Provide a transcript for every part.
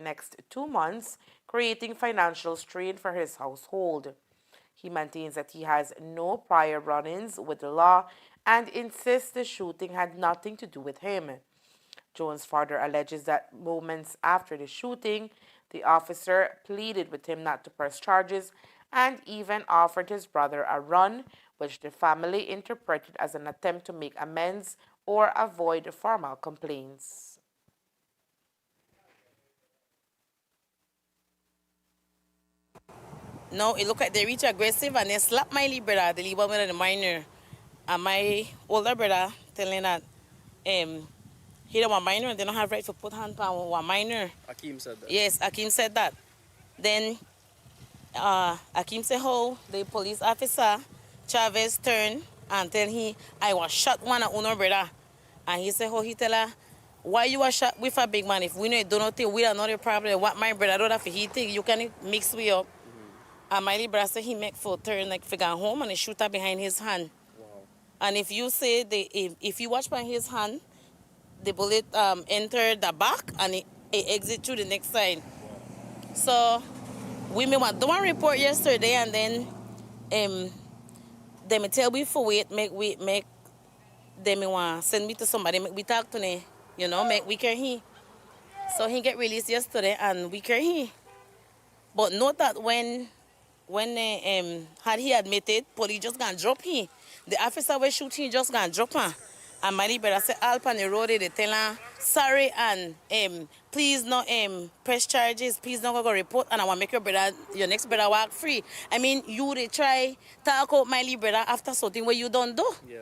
next 2 months, creating financial strain for his household. He maintains that he has no prior run-ins with the law and insists the shooting had nothing to do with him. Jones further alleges that moments after the shooting, the officer pleaded with him not to press charges and even offered his brother a run, which the family interpreted as an attempt to make amends or avoid formal complaints. No, it looked like they reach aggressive and they slap my little brother, the little one with the minor. And my older brother telling that he don't want minor and they don't have right to put hand on one minor. Akeem said that. Yes, Akeem said that. Then Akeem said, "Oh, the police officer Chavez turned and tell he I was shot one at Uno brother." And he said, "Oh, he tell her, why you was shot with a big man? If we know do nothing, we are not a problem. What my brother don't have to he think you can mix we up." And my little brother said he make for turn like figure home and he shoot her behind his hand. Wow. And if you say if you watch by his hand, the bullet entered the back and it exit through the next side. Wow. So we made one report yesterday and then they tell me for wait, make them want send me to somebody, make we talk to me, you know, make we care he. So he get released yesterday and we care he. But note that when had he admitted, police just gonna drop him. The officer was shooting, just gonna drop him. And my little brother said, Alp on the road, they tell her, sorry, and please not press charges, please not go report, and I want to make your next brother walk free. I mean, you they try talk out my little brother after something where you don't do. Yeah.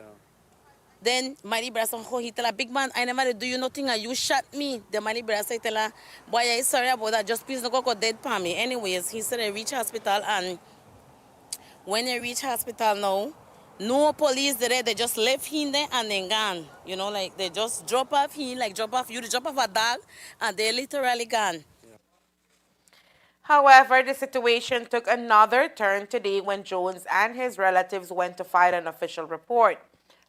Then my little brother said, oh, he tell her, big man, I never do you nothing, and you shot me. Then my little brother said, tell her, boy, I'm sorry about that, just please not go dead for me. Anyways, he said, I reach hospital, and when they reach hospital now, no police there, they just left him there and then gone. You know, like they just drop off him, like drop off a dog, and they literally gone. However, the situation took another turn today when Jones and his relatives went to file an official report.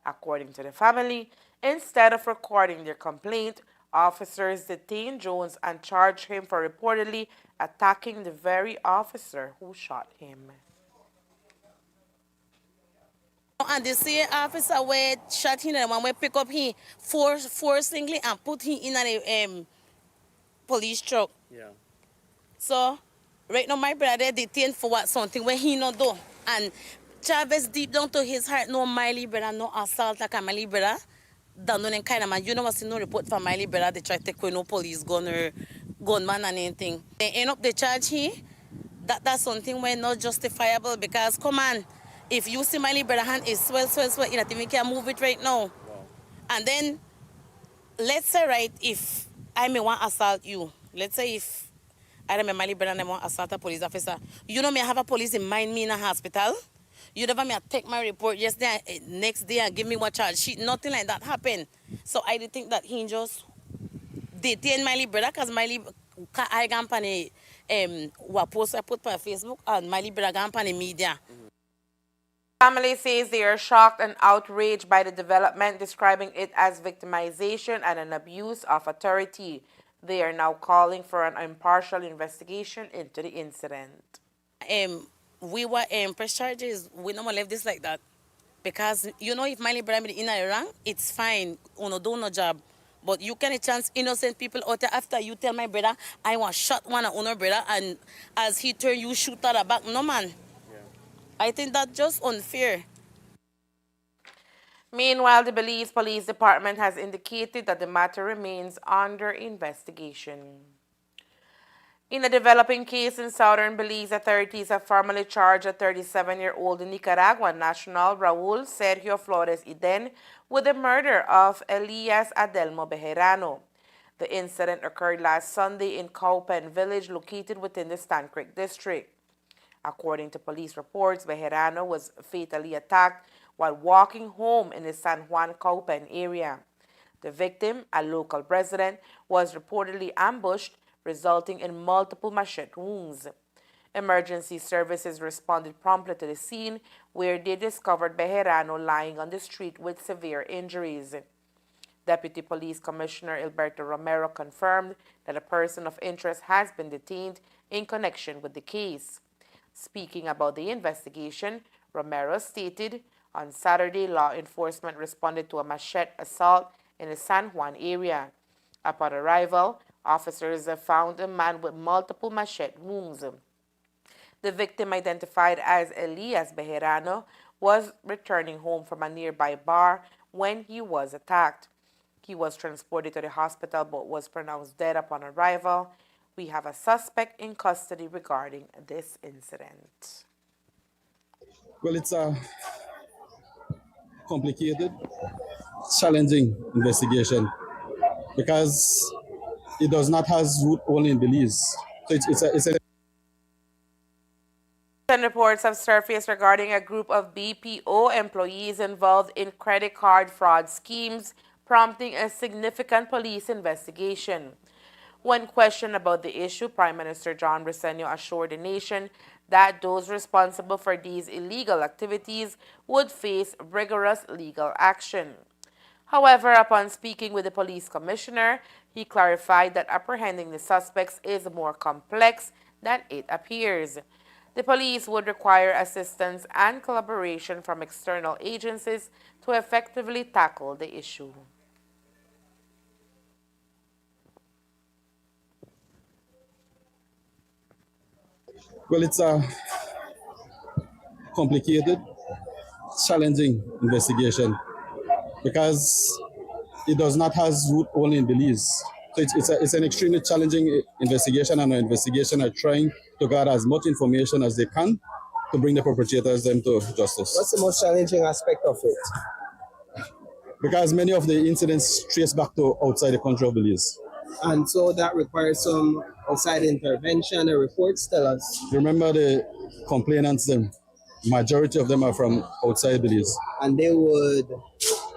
According to the family, instead of recording their complaint, officers detained Jones and charged him for reportedly attacking the very officer who shot him. And the same officer where shot him, and one way pick up him forcibly and put him in a police truck. Yeah. So right now my brother detained for what something where he not do. And Chavez deep down to his heart, no Miley brother, no assault like a Miley brother. Done no kind of man. You know what's no report from Miley brother, they try to take away no police gun or gunman and anything. They end up the charge here. That's something where not justifiable because come on, if you see Miley brother hand is swell, you know, we can move it right now. Wow. And then let's say right if I may want assault you. Let's say if I remember my brother and I want assault a police officer. You know me, I have a police in mind me in a hospital. You never me take my report yesterday, next day and give me what charge sheet. Nothing like that happened. So I did think that he just detained my brother because my I company what post I put on Facebook and my brother company media. Family says they are shocked and outraged by the development, describing it as victimization and an abuse of authority. They are now calling for an impartial investigation into the incident. We were press charges. We don't leave this like that. Because, you know, if my brother in a wrong, it's fine. Uno do no job. But you can chance innocent people out there after you tell my brother, I want shot one of Uno brother, and as he turn, you shoot at the back. No, man. Yeah. I think that's just unfair. Meanwhile, the Belize Police Department has indicated that the matter remains under investigation. In a developing case in southern Belize, authorities have formally charged a 37-year-old Nicaraguan national, Raul Sergio Flores Iden, with the murder of Elias Adelmo Bejerano. The incident occurred last Sunday in Cowpen village located within the Stan Creek district. According to police reports, Bejerano was fatally attacked while walking home in the San Juan Cowpen area. The victim, a local resident, was reportedly ambushed, resulting in multiple machete wounds. Emergency services responded promptly to the scene, where they discovered Bejerano lying on the street with severe injuries. Deputy Police Commissioner Alberto Romero confirmed that a person of interest has been detained in connection with the case. Speaking about the investigation, Romero stated, on Saturday, law enforcement responded to a machete assault in the San Juan area. Upon arrival, officers found a man with multiple machete wounds. The victim, identified as Elias Bejarano, was returning home from a nearby bar when he was attacked. He was transported to the hospital but was pronounced dead upon arrival. We have a suspect in custody regarding this incident. Well, it's a complicated, challenging investigation because it does not have root only in Belize. So it's a Reports have surfaced regarding a group of BPO employees involved in credit card fraud schemes, prompting a significant police investigation. When questioned about the issue, Prime Minister John Briceño assured the nation that those responsible for these illegal activities would face rigorous legal action. However, upon speaking with the police commissioner, he clarified that apprehending the suspects is more complex than it appears. The police would require assistance and collaboration from external agencies to effectively tackle the issue. well, it's a complicated, challenging investigation because it does not have root only in Belize. So it's an extremely challenging investigation, and our investigation are trying to gather as much information as they can to bring the perpetrators them to justice. What's the most challenging aspect of it? Because many of the incidents trace back to outside the country of Belize. And so that requires some outside intervention and reports tell us. Remember the complainants, them, majority of them are from outside Belize. And they would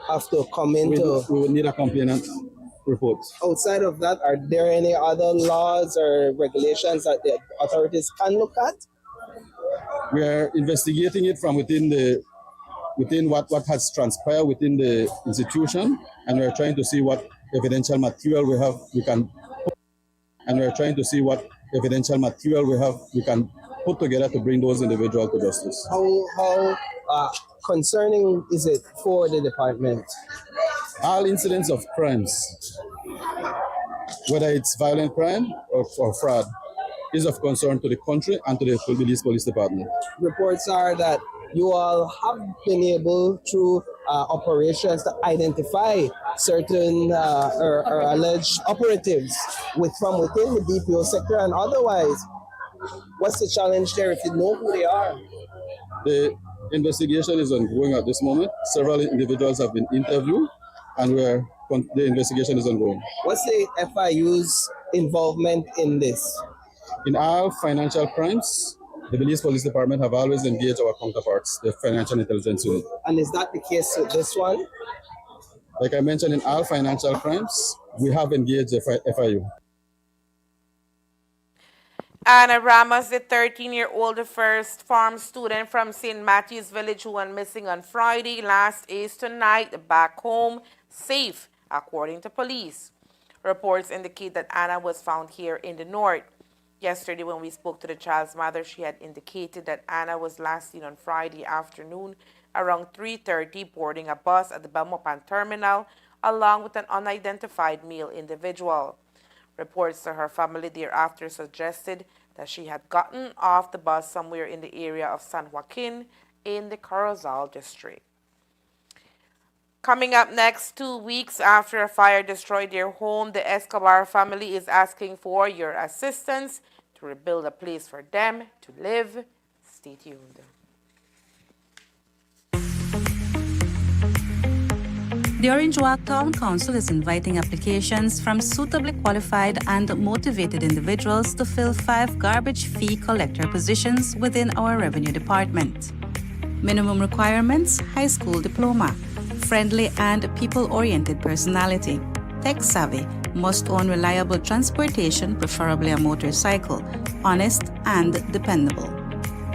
have to come into. We would need a complainant report. Outside of that, are there any other laws or regulations that the authorities can look at? We are investigating it from within what has transpired within the institution, and we are trying to see what evidential material we can put together to bring those individuals to justice. How concerning is it for the department? All incidents of crimes, whether it's violent crime or fraud, is of concern to the country and to the Belize Police Department. Reports are that you all have been able, through operations, to identify certain or alleged operatives from within the BPO sector and otherwise. What's the challenge there if you know who they are? The investigation is ongoing at this moment. Several individuals have been interviewed, and the investigation is ongoing. What's the FIU's involvement in this? In all financial crimes, the Belize Police Department have always engaged our counterparts, the Financial Intelligence Unit. And is that the case with this one? Like I mentioned, in all financial crimes, we have engaged the FIU. Anna Ramos, the 13-year-old first farm student from St. Matthew's Village who went missing on Friday last, is tonight back home safe, according to police. Reports indicate that Anna was found here in the north. Yesterday, when we spoke to the child's mother, she had indicated that Anna was last seen on Friday afternoon around 3:30 boarding a bus at the Belmopan terminal along with an unidentified male individual. Reports to her family thereafter suggested that she had gotten off the bus somewhere in the area of San Joaquin in the Corozal district. Coming up next, 2 weeks after a fire destroyed their home, the Escobar family is asking for your assistance to rebuild a place for them to live. Stay tuned. The Orange Walk Town Council is inviting applications from suitably qualified and motivated individuals to fill 5 garbage fee collector positions within our revenue department. Minimum requirements: high school diploma, friendly and people-oriented personality, tech-savvy, must own reliable transportation, preferably a motorcycle, honest and dependable.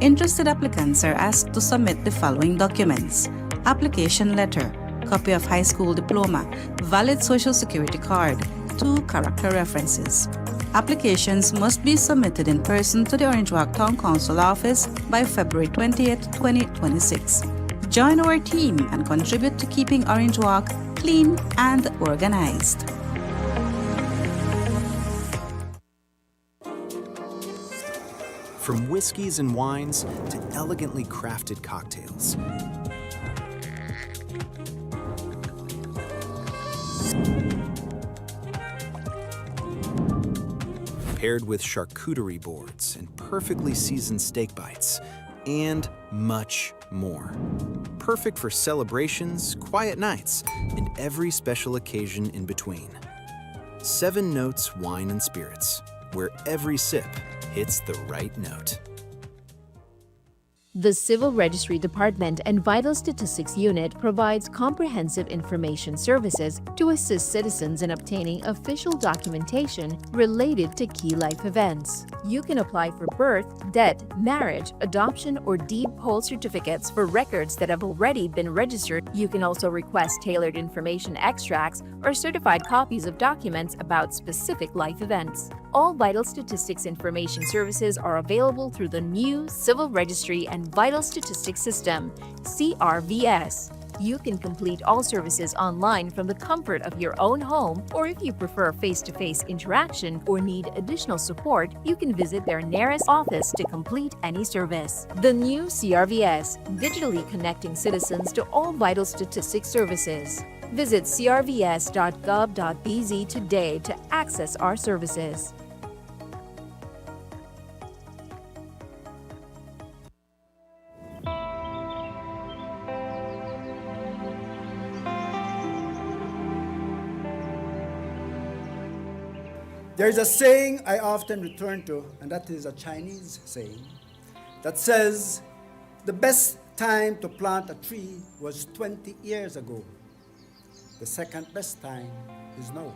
Interested applicants are asked to submit the following documents: application letter, copy of high school diploma, valid social security card, 2 character references. Applications must be submitted in person to the Orange Walk Town Council office by February 20th, 2026. Join our team and contribute to keeping Orange Walk clean and organized. From whiskeys and wines to elegantly crafted cocktails. Paired with charcuterie boards and perfectly seasoned steak bites, and much more. Perfect for celebrations, quiet nights, and every special occasion in between. 7 Notes Wine and Spirits, where every sip hits the right note. The Civil Registry Department and Vital Statistics Unit provides comprehensive information services to assist citizens in obtaining official documentation related to key life events. You can apply for birth, death, marriage, adoption, or deed poll certificates for records that have already been registered. You can also request tailored information extracts or certified copies of documents about specific life events. All Vital Statistics information services are available through the new Civil Registry and Vital Statistics System, CRVS. You can complete all services online from the comfort of your own home, or if you prefer face-to-face interaction or need additional support, you can visit their nearest office to complete any service. The new CRVS, digitally connecting citizens to all vital statistics services. Visit crvs.gov.bz today to access our services. There's a saying I often return to, and that is a Chinese saying, that says, the best time to plant a tree was 20 years ago. The second best time is now.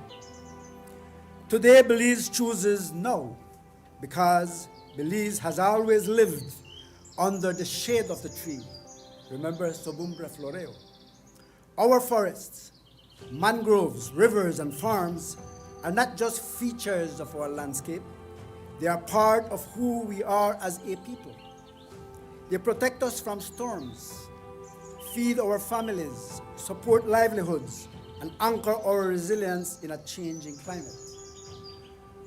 Today, Belize chooses now, because Belize has always lived under the shade of the tree. Remember Sobumbra floreo. Our forests, mangroves, rivers, and farms are not just features of our landscape, they are part of who we are as a people. They protect us from storms, feed our families, support livelihoods, and anchor our resilience in a changing climate.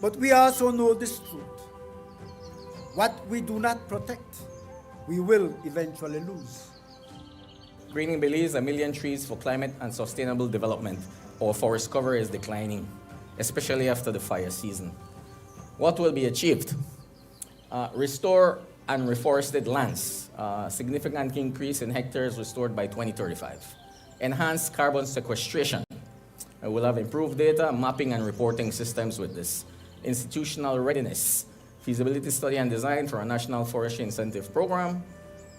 But we also know this truth. What we do not protect, we will eventually lose. Greening Belize, 1 million trees for climate and sustainable development. Our forest cover is declining, especially after the fire season. What will be achieved? Restore and reforested lands, significant increase in hectares restored by 2035. Enhanced carbon sequestration. We'll have improved data, mapping, and reporting systems with this. Institutional readiness, feasibility study and design for a national forestry incentive program.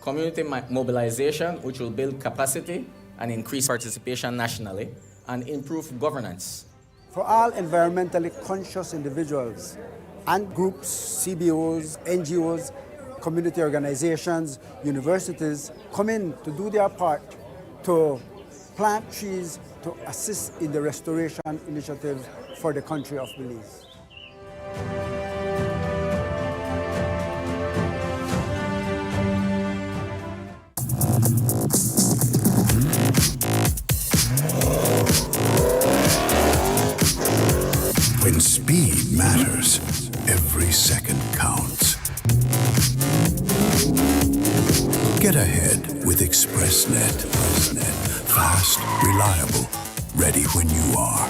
Community mobilization, which will build capacity and increase participation nationally, and improve governance. For all environmentally conscious individuals and groups, CBOs, NGOs, community organizations, universities, come in to do their part to plant trees to assist in the restoration initiative for the country of Belize. When speed matters, every second counts. Get ahead with ExpressNet. Fast, reliable, ready when you are.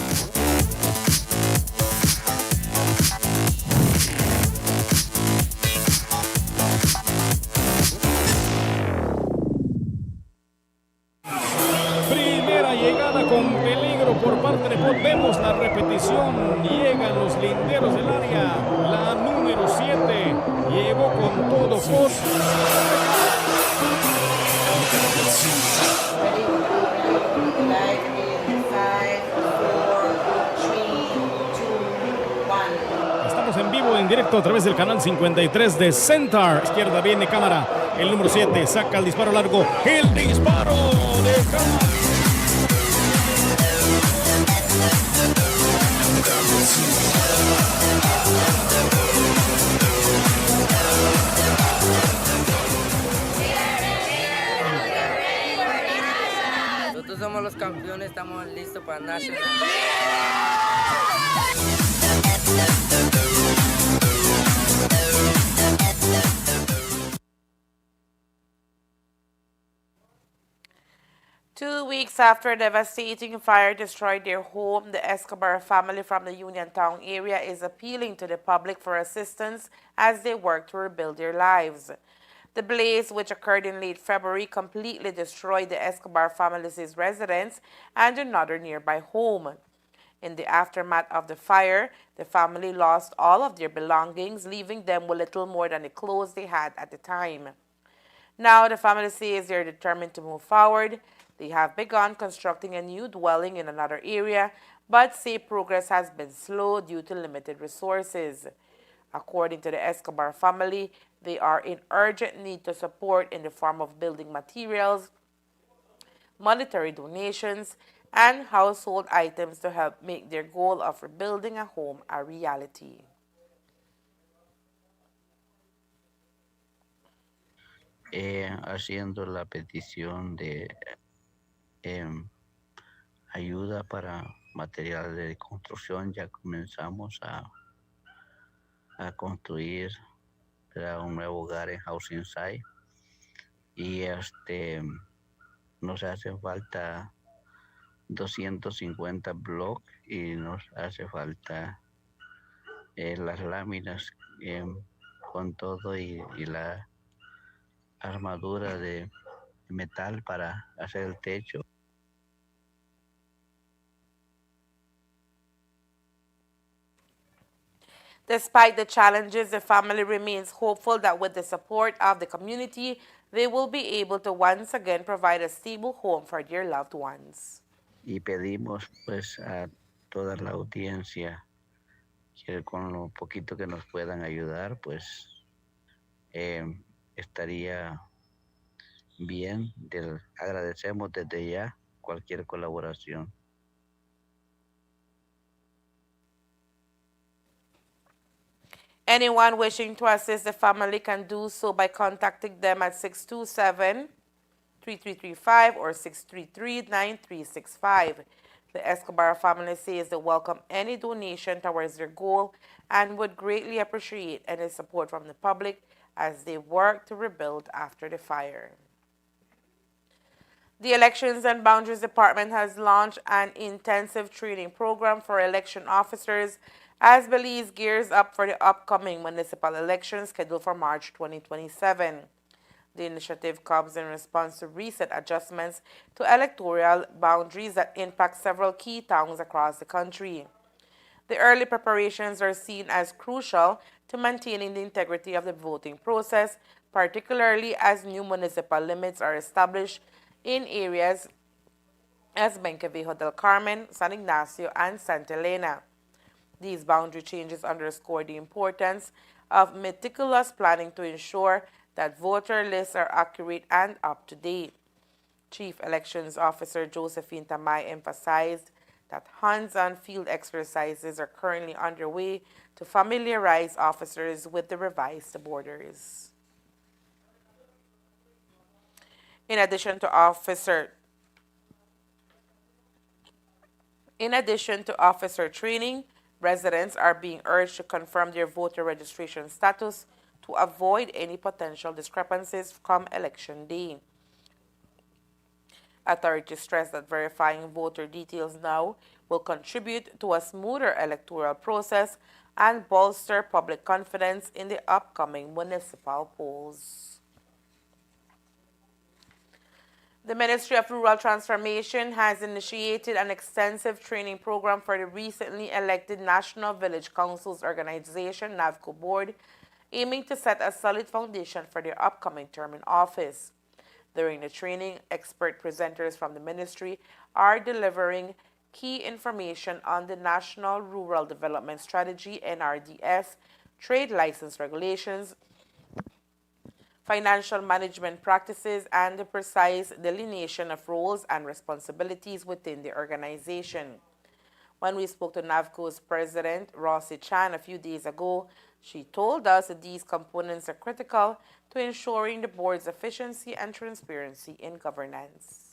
Primera llegada con peligro por parte de Paul. Vemos la repetición. Llegan los linderos del área. La número 7 llegó con todo. Estamos en vivo, en directo a través del canal 53 de Centar. Izquierda viene cámara. El número 7 saca el disparo largo. El disparo de cámara. campeones, estamos listos para National. 2 weeks after a devastating fire destroyed their home, the Escobar family from the Uniontown area is appealing to the public for assistance as they work to rebuild their lives. The blaze, which occurred in late February, completely destroyed the Escobar family's residence and another nearby home. In the aftermath of the fire, the family lost all of their belongings, leaving them with little more than the clothes they had at the time. Now the family says they are determined to move forward. They have begun constructing a new dwelling in another area, but say progress has been slow due to limited resources. According to the Escobar family, they are in urgent need to support in the form of building materials, monetary donations, and household items to help make their goal of rebuilding a home a reality. Haciendo la petición de ayuda para material de construcción. Ya comenzamos a construir un nuevo hogar en Housing Site y nos hace falta 250 blocks y nos hace falta las láminas con todo y la armadura de metal para hacer el techo. Despite the challenges, the family remains hopeful that with the support of the community, they will be able to once again provide a stable home for their loved ones. Y pedimos pues a toda la audiencia que con lo poquito que nos puedan ayudar, pues estaría bien. Agradecemos desde ya cualquier colaboración. Anyone wishing to assist the family can do so by contacting them at 627-3335 or 633-9365. The Escobar family says they welcome any donation towards their goal and would greatly appreciate any support from the public as they work to rebuild after the fire. The Elections and Boundaries Department has launched an intensive training program for election officers as Belize gears up for the upcoming municipal elections scheduled for March 2027. The initiative comes in response to recent adjustments to electoral boundaries that impact several key towns across the country. The early preparations are seen as crucial to maintaining the integrity of the voting process, particularly as new municipal limits are established in areas as Benquevejo del Carmen, San Ignacio, and Santa Elena. These boundary changes underscore the importance of meticulous planning to ensure that voter lists are accurate and up to date. Chief Elections Officer Josephine Tamay emphasized that hands-on field exercises are currently underway to familiarize officers with the revised borders. In addition to officer training, residents are being urged to confirm their voter registration status to avoid any potential discrepancies come election day. Authorities stress that verifying voter details now will contribute to a smoother electoral process and bolster public confidence in the upcoming municipal polls. The Ministry of Rural Transformation has initiated an extensive training program for the recently elected National Village Councils Organization, NAVCO Board, aiming to set a solid foundation for their upcoming term in office. During the training, expert presenters from the ministry are delivering key information on the National Rural Development Strategy, NRDS, trade license regulations, financial management practices, and the precise delineation of roles and responsibilities within the organization. When we spoke to NAVCO's president, Rossi Chan, a few days ago, she told us that these components are critical to ensuring the board's efficiency and transparency in governance.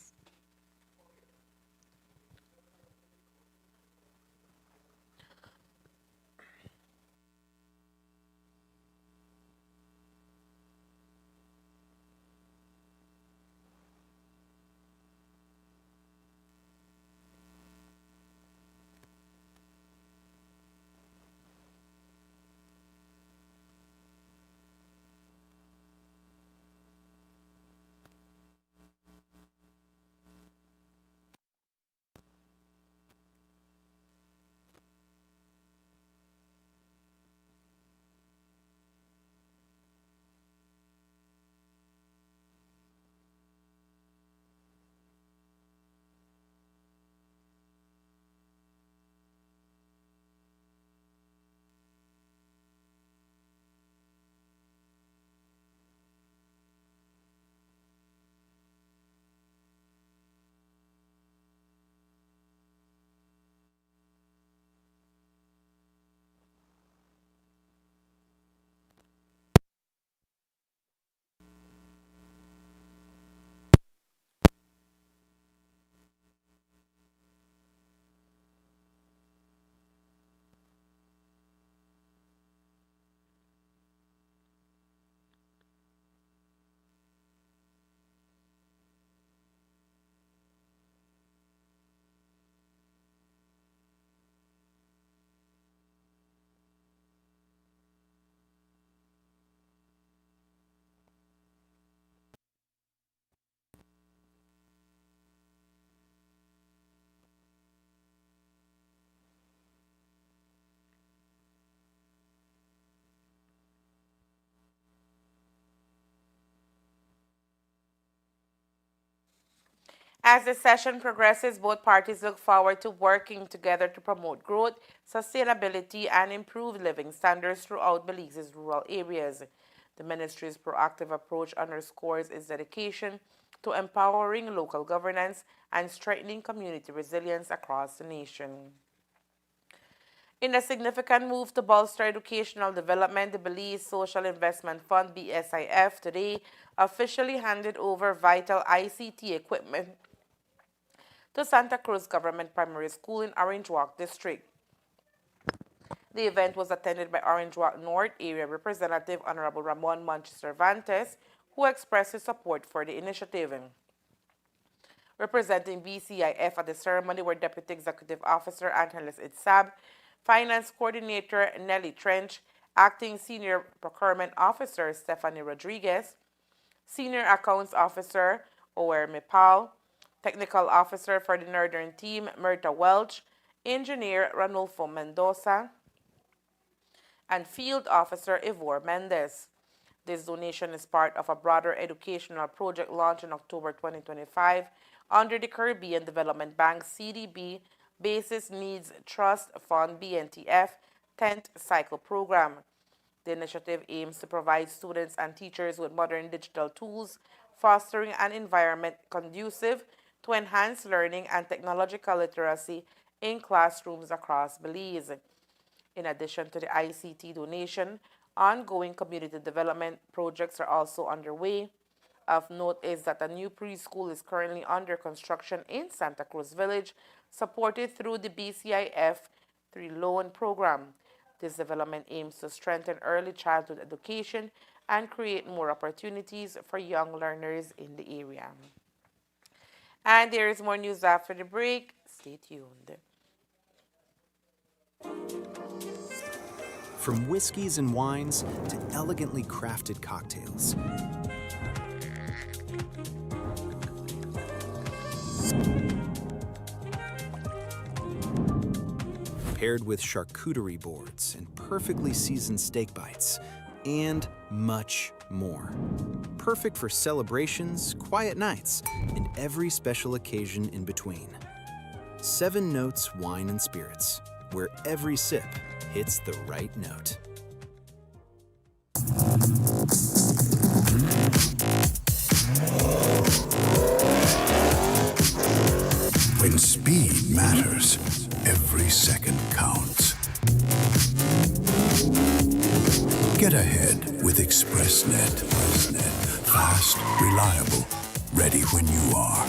As the session progresses, both parties look forward to working together to promote growth, sustainability, and improved living standards throughout Belize's rural areas. The ministry's proactive approach underscores its dedication to empowering local governance and strengthening community resilience across the nation. In a significant move to bolster educational development, the Belize Social Investment Fund (BSIF) today officially handed over vital ICT equipment to Santa Cruz Government Primary School in Orange Walk District. The event was attended by Orange Walk North Area Representative Honorable Ramon Manchester-Vantes, who expressed his support for the initiative. Representing BCIF at the ceremony were Deputy Executive Officer Angeles Itzab, Finance Coordinator Nelly Trench, Acting Senior Procurement Officer Stephanie Rodriguez, Senior Accounts Officer Ower Mipal, Technical Officer for the Northern Team Myrta Welch, Engineer Ranulfo Mendoza, and Field Officer Ivor Mendez. This donation is part of a broader educational project launched in October 2025 under the Caribbean Development Bank CDB Basis Needs Trust Fund BNTF 10th Cycle Program. The initiative aims to provide students and teachers with modern digital tools, fostering an environment conducive to enhance learning and technological literacy in classrooms across Belize. In addition to the ICT donation, ongoing community development projects are also underway. Of note is that a new preschool is currently under construction in Santa Cruz Village, supported through the BCIF 3 loan program. This development aims to strengthen early childhood education and create more opportunities for young learners in the area. And there is more news after the break. Stay tuned. From whiskeys and wines to elegantly crafted cocktails. Paired with charcuterie boards and perfectly seasoned steak bites, and much more. Perfect for celebrations, quiet nights, and every special occasion in between. 7 Notes Wine and Spirits, where every sip hits the right note. When speed matters, every second counts. Get ahead with ExpressNet. Fast, reliable, ready when you are.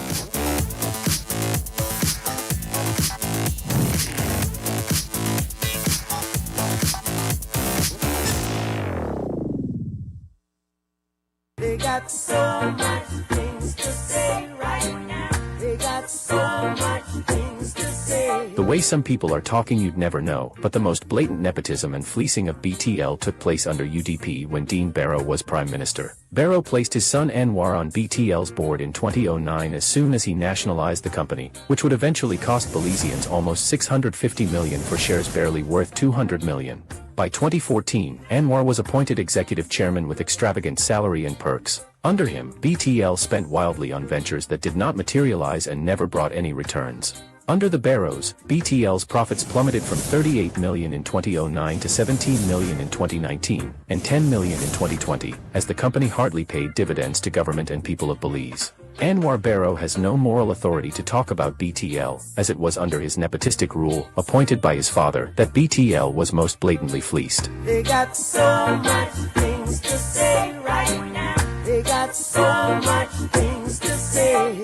They got so much things to say right now. They got so much things to say. The way some people are talking you'd never know, but the most blatant nepotism and fleecing of BTL took place under UDP when Dean Barrow was Prime Minister. Barrow placed his son Anwar on BTL's board in 2009 as soon as he nationalized the company, which would eventually cost Belizeans almost $650 million for shares barely worth $200 million. By 2014, Anwar was appointed executive chairman with extravagant salary and perks. Under him, BTL spent wildly on ventures that did not materialize and never brought any returns. Under the Barrows, BTL's profits plummeted from $38 million in 2009 to $17 million in 2019, and $10 million in 2020, as the company hardly paid dividends to government and people of Belize. Anwar Barrow has no moral authority to talk about BTL, as it was under his nepotistic rule, appointed by his father, that BTL was most blatantly fleeced. They got so much things to say right now. They got so much things to say.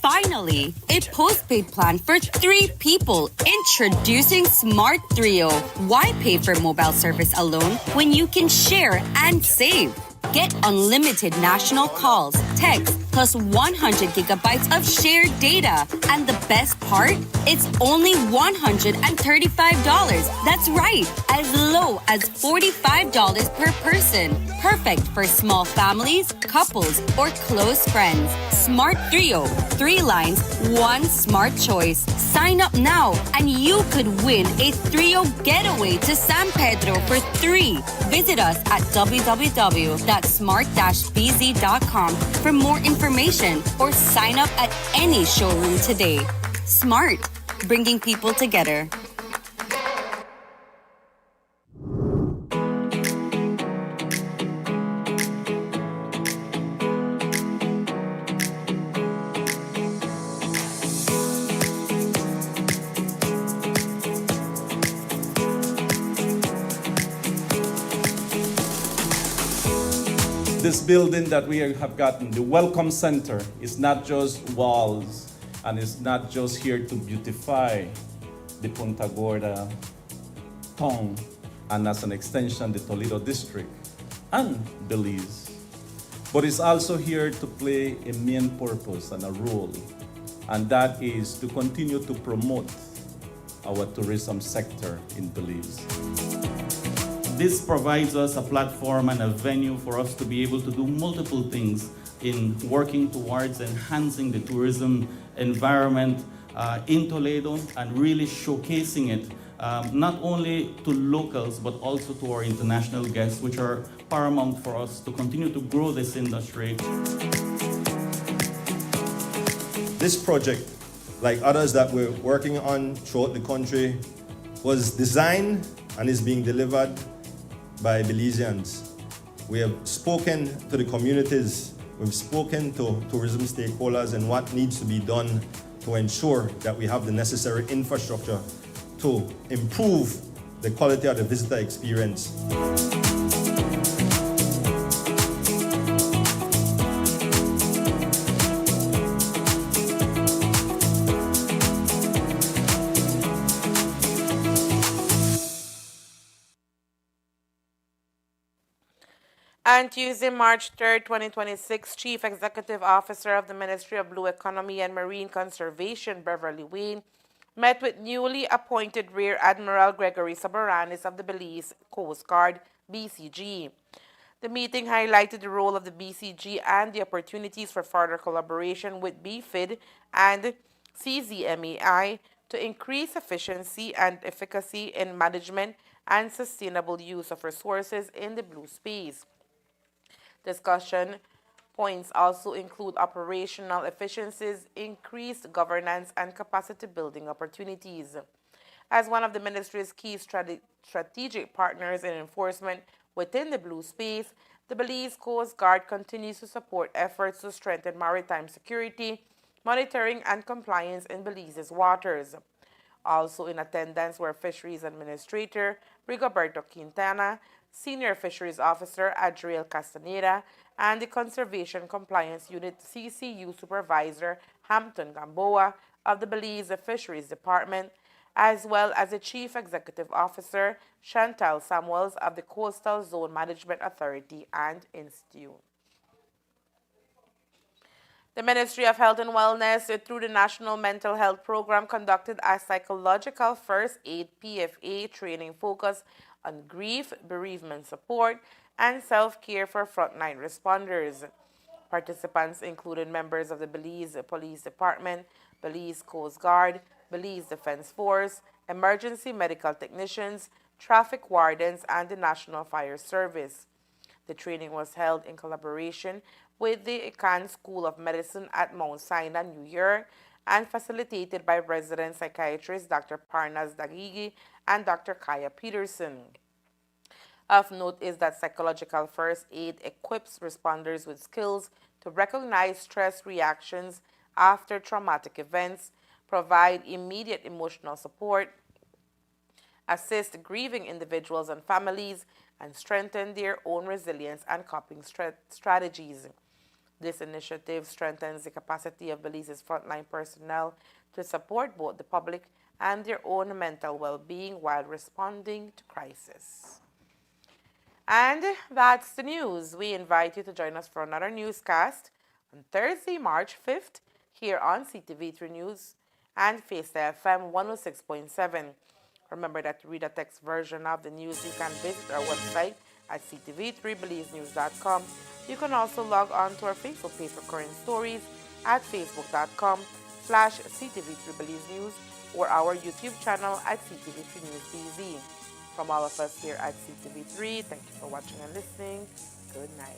Finally, a postpaid plan for 3 people. Introducing Smart Trio. Why pay for mobile service alone when you can share and save? Get unlimited national calls, texts, plus 100 gigabytes of shared data. And the best part? It's only $135. That's right, as low as $45 per person. Perfect for small families, couples, or close friends. Smart Trio. 3 lines, 1 smart choice. Sign up now and you could win a Trio getaway to San Pedro for 3. Visit us at www.smart-bz.com for more information information or sign up at any showroom today. Smart, bringing people together. This building that we have gotten, the Welcome Center, is not just walls and it's not just here to beautify the Punta Gorda town and as an extension the Toledo district and Belize, but it's also here to play a main purpose and a role, and that is to continue to promote our tourism sector in Belize. This provides us a platform and a venue for us to be able to do multiple things in working towards enhancing the tourism environment in Toledo and really showcasing it not only to locals but also to our international guests, which are paramount for us to continue to grow this industry. This project, like others that we're working on throughout the country, was designed and is being delivered by Belizeans. We have spoken to the communities, we've spoken to tourism stakeholders and what needs to be done to ensure that we have the necessary infrastructure to improve the quality of the visitor experience. And Tuesday, March 3rd, 2026, Chief Executive Officer of the Ministry of Blue Economy and Marine Conservation, Beverly Wayne, met with newly appointed Rear Admiral Gregory Sabaranis of the Belize Coast Guard, BCG. The meeting highlighted the role of the BCG and the opportunities for further collaboration with BFID and CZMAI to increase efficiency and efficacy in management and sustainable use of resources in the blue space. Discussion points also include operational efficiencies, increased governance, and capacity building opportunities. As one of the ministry's key strategic partners in enforcement within the blue space, the Belize Coast Guard continues to support efforts to strengthen maritime security, monitoring, and compliance in Belize's waters. Also in attendance were Fisheries Administrator Rigoberto Quintana, Senior Fisheries Officer Adriel Castaneda, and the Conservation Compliance Unit CCU Supervisor Hampton Gamboa of the Belize Fisheries Department, as well as the Chief Executive Officer Chantal Samuels of the Coastal Zone Management Authority and Institute. The Ministry of Health and Wellness, through the National Mental Health Program, conducted a psychological first aid PFA training focused on grief, bereavement support, and self-care for frontline responders. Participants included members of the Belize Police Department, Belize Coast Guard, Belize Defense Force, emergency medical technicians, traffic wardens, and the National Fire Service. The training was held in collaboration with the Ekan School of Medicine at Mount Sinai, New York, and facilitated by resident psychiatrist Dr. Parnas Dagigi and Dr. Kaya Peterson. Of note is that psychological first aid equips responders with skills to recognize stress reactions after traumatic events, provide immediate emotional support, assist grieving individuals and families, and strengthen their own resilience and coping strategies. This initiative strengthens the capacity of Belize's frontline personnel to support both the public and their own mental well-being while responding to crisis. And that's the news. We invite you to join us for another newscast on Thursday, March 5th, here on CTV3 News and Facetime FM 106.7. Remember that to read a text version of the news, you can visit our website at CTV3BelizeNews.com. You can also log on to our Facebook page for current stories at Facebook.com/CTV3BelizeNews or our YouTube channel at CTV3 News BZ. From all of us here at CTV3, thank you for watching and listening. Good night.